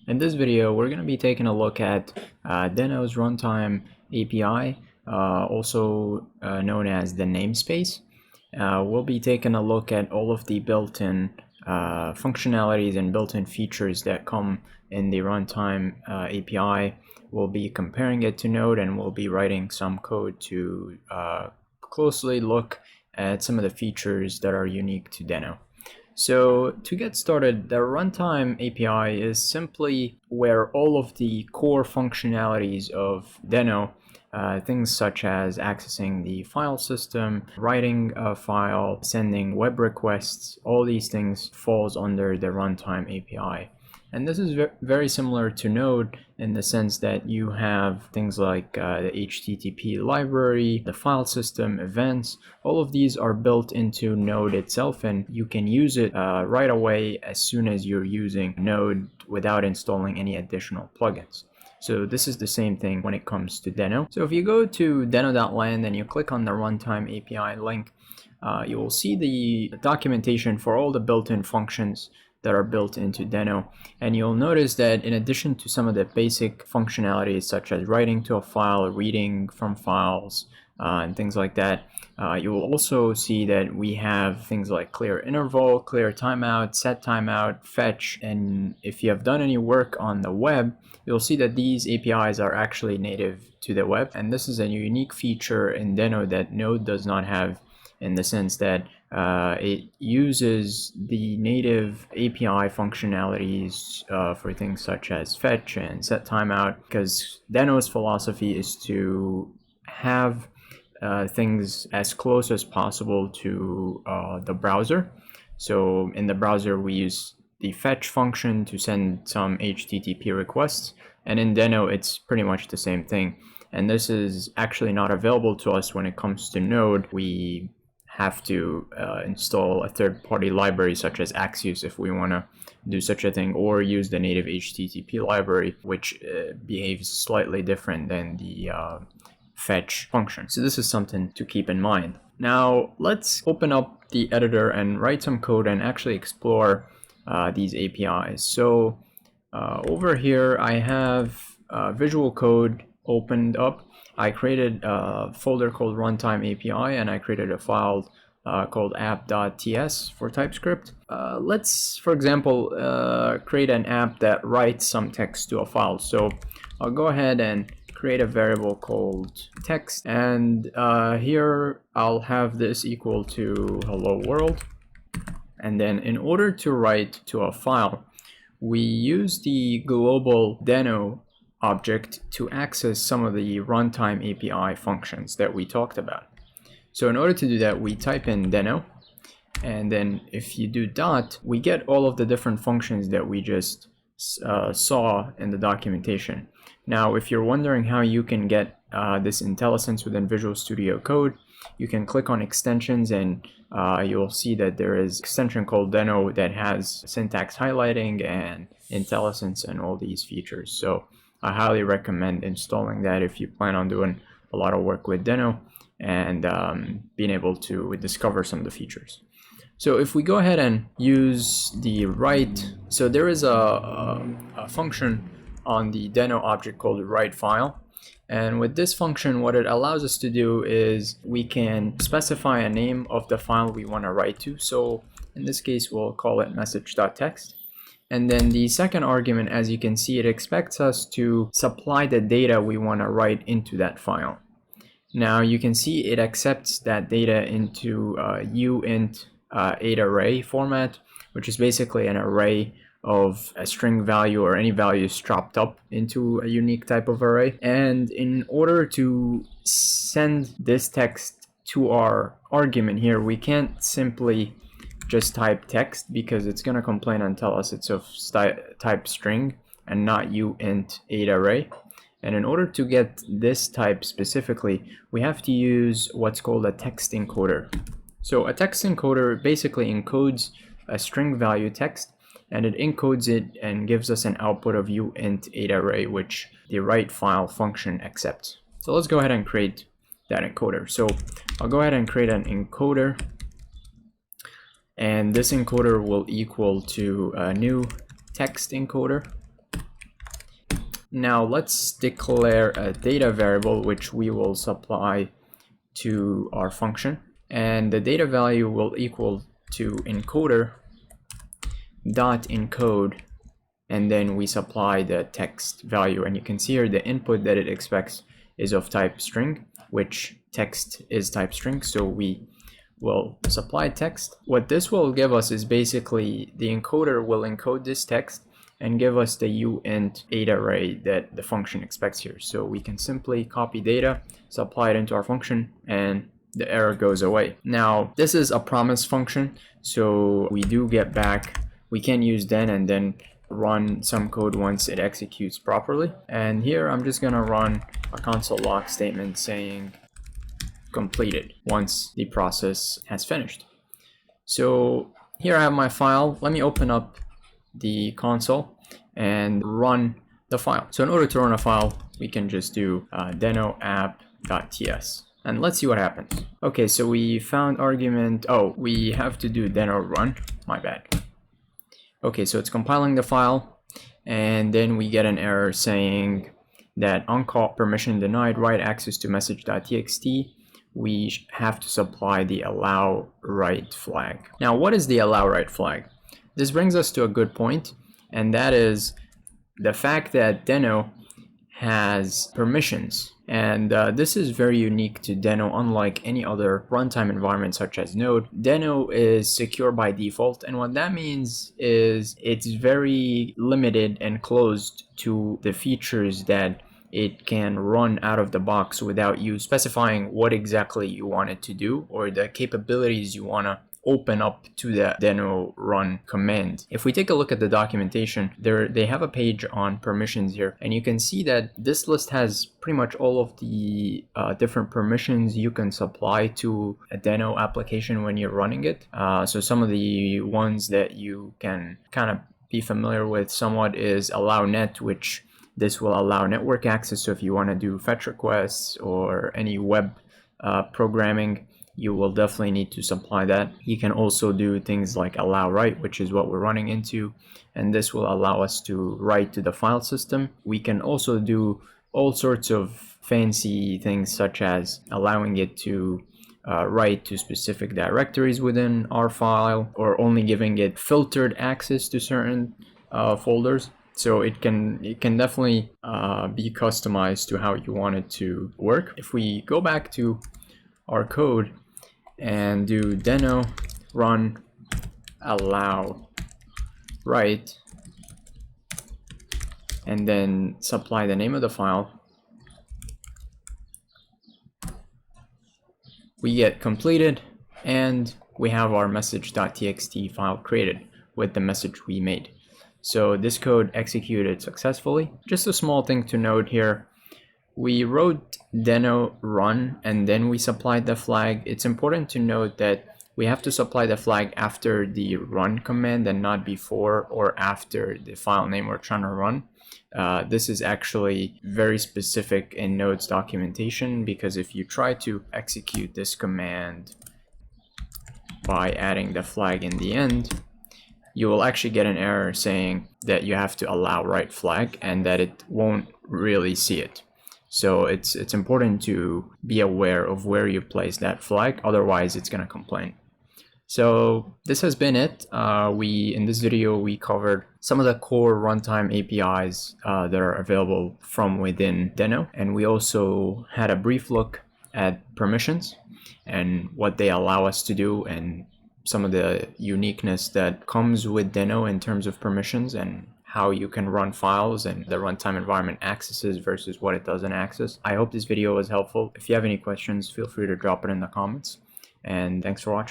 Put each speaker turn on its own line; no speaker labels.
In this video, we're going to be taking a look at Deno's Runtime API, also known as the namespace. We'll be taking a look at all of the built-in functionalities and built-in features that come in the Runtime API. We'll be comparing it to Node, and we'll be writing some code to closely look at some of the features that are unique to Deno. So to get started, the Runtime API is simply where all of the core functionalities of Deno, things such as accessing the file system, writing a file, sending web requests, all these things falls under the Runtime API. And this is very similar to Node in the sense that you have things like the HTTP library, the file system, events. All of these are built into Node itself, and you can use it right away as soon as you're using Node without installing any additional plugins. So this is the same thing when it comes to Deno. So if you go to deno.land and you click on the Runtime API link, you will see the documentation for all the built-in functions that are built into Deno. And you'll notice that in addition to some of the basic functionalities such as writing to a file, reading from files, and things like that, you will also see that we have things like clear interval, clear timeout, set timeout, fetch. And if you have done any work on the web, you'll see that these APIs are actually native to the web. And this is a unique feature in Deno that Node does not have, in the sense that it uses the native API functionalities for things such as fetch and set timeout, because Deno's philosophy is to have things as close as possible to the browser. So in the browser, we use the fetch function to send some HTTP requests, and in Deno, it's pretty much the same thing. And this is actually not available to us when it comes to Node. We have to install a third-party library such as Axios if we want to do such a thing, or use the native HTTP library, which behaves slightly different than the fetch function. So this is something to keep in mind. Now let's open up the editor and write some code and actually explore these APIs. So over here I have Visual Code opened up. I created a folder called Runtime API, and I created a file called app.ts for TypeScript. Let's, for example, create an app that writes some text to a file. So I'll go ahead and create a variable called text, and here I'll have this equal to hello world. And then in order to write to a file, we use the global Deno object to access some of the Runtime API functions that we talked about. So in order to do that, we type in Deno, and then if you do dot, we get all of the different functions that we just saw in the documentation. Now, if you're wondering how you can get this IntelliSense within Visual Studio Code, you can click on extensions, and you'll see that there is an extension called Deno that has syntax highlighting and IntelliSense and all these features. So I highly recommend installing that if you plan on doing a lot of work with Deno and being able to discover some of the features. So if we go ahead and use the write, so there is a function on the Deno object called write file. And with this function, what it allows us to do is we can specify a name of the file we want to write to. So in this case, we'll call it message.txt. And then the second argument, as you can see, it expects us to supply the data we want to write into that file. Now you can see it accepts that data into uint 8 array format, which is basically an array of a string value or any values chopped up into a unique type of array. And in order to send this text to our argument here, we can't simply just type text, because it's going to complain and tell us it's of type string and not uint 8 array. And in order to get this type specifically, we have to use what's called a text encoder. So a text encoder basically encodes a string value text, and it encodes it and gives us an output of uint 8 array, which the write file function accepts. So let's go ahead and create that encoder. So I'll go ahead and create an encoder, and this encoder will equal to a new text encoder. Now let's declare a data variable which we will supply to our function, and the data value will equal to encoder dot encode, and then we supply the text value, and you can see here the input that it expects is of type string, which text is type string, so we will supply text. What this will give us is basically the encoder will encode this text and give us the uint data array that the function expects here. So we can simply copy data, supply it into our function, and the error goes away. Now this is a promise function, so we do get back, we can use then and then run some code once it executes properly. And here I'm just gonna run a console log statement saying completed once the process has finished. So here I have my file. Let me open up the console and run the file. So in order to run a file, we can just do deno.app.ts. And let's see what happens. Okay, so we found argument, oh, we have to do deno run, my bad. Okay, so it's compiling the file, and then we get an error saying that uncall permission denied, write access to message.txt. We have to supply the allow write flag. Now, what is the allow write flag? This brings us to a good point, and that is the fact that deno has permissions. And this is very unique to deno, unlike any other runtime environment such as Node. Deno is secure by default, and what that means is it's very limited and closed to the features that it can run out of the box without you specifying what exactly you want it to do or the capabilities you want to open up to the deno run command. If we take a look at the documentation, they have a page on permissions here, and you can see that this list has pretty much all of the different permissions you can supply to a deno application when you're running it. So some of the ones that you can kind of be familiar with somewhat is allow net, which this will allow network access. So if you want to do fetch requests or any web programming, you will definitely need to supply that. You can also do things like allow write, which is what we're running into, and this will allow us to write to the file system. We can also do all sorts of fancy things, such as allowing it to write to specific directories within our file, or only giving it filtered access to certain folders. So it can definitely be customized to how you want it to work. If we go back to our code and do deno run allow write, and then supply the name of the file, we get completed, and we have our message.txt file created with the message we made. So this code executed successfully. Just a small thing to note here. We wrote deno run and then we supplied the flag. It's important to note that we have to supply the flag after the run command and not before or after the file name we're trying to run. This is actually very specific in Node's documentation, because if you try to execute this command by adding the flag in the end, you will actually get an error saying that you have to allow write flag and that it won't really see it. So it's important to be aware of where you place that flag, otherwise it's going to complain. So this has been it. In this video, we covered some of the core runtime APIs that are available from within deno, and we also had a brief look at permissions and what they allow us to do, and some of the uniqueness that comes with deno in terms of permissions and how you can run files and the runtime environment accesses versus what it doesn't access. I hope this video was helpful. If you have any questions, feel free to drop it in the comments, and thanks for watching.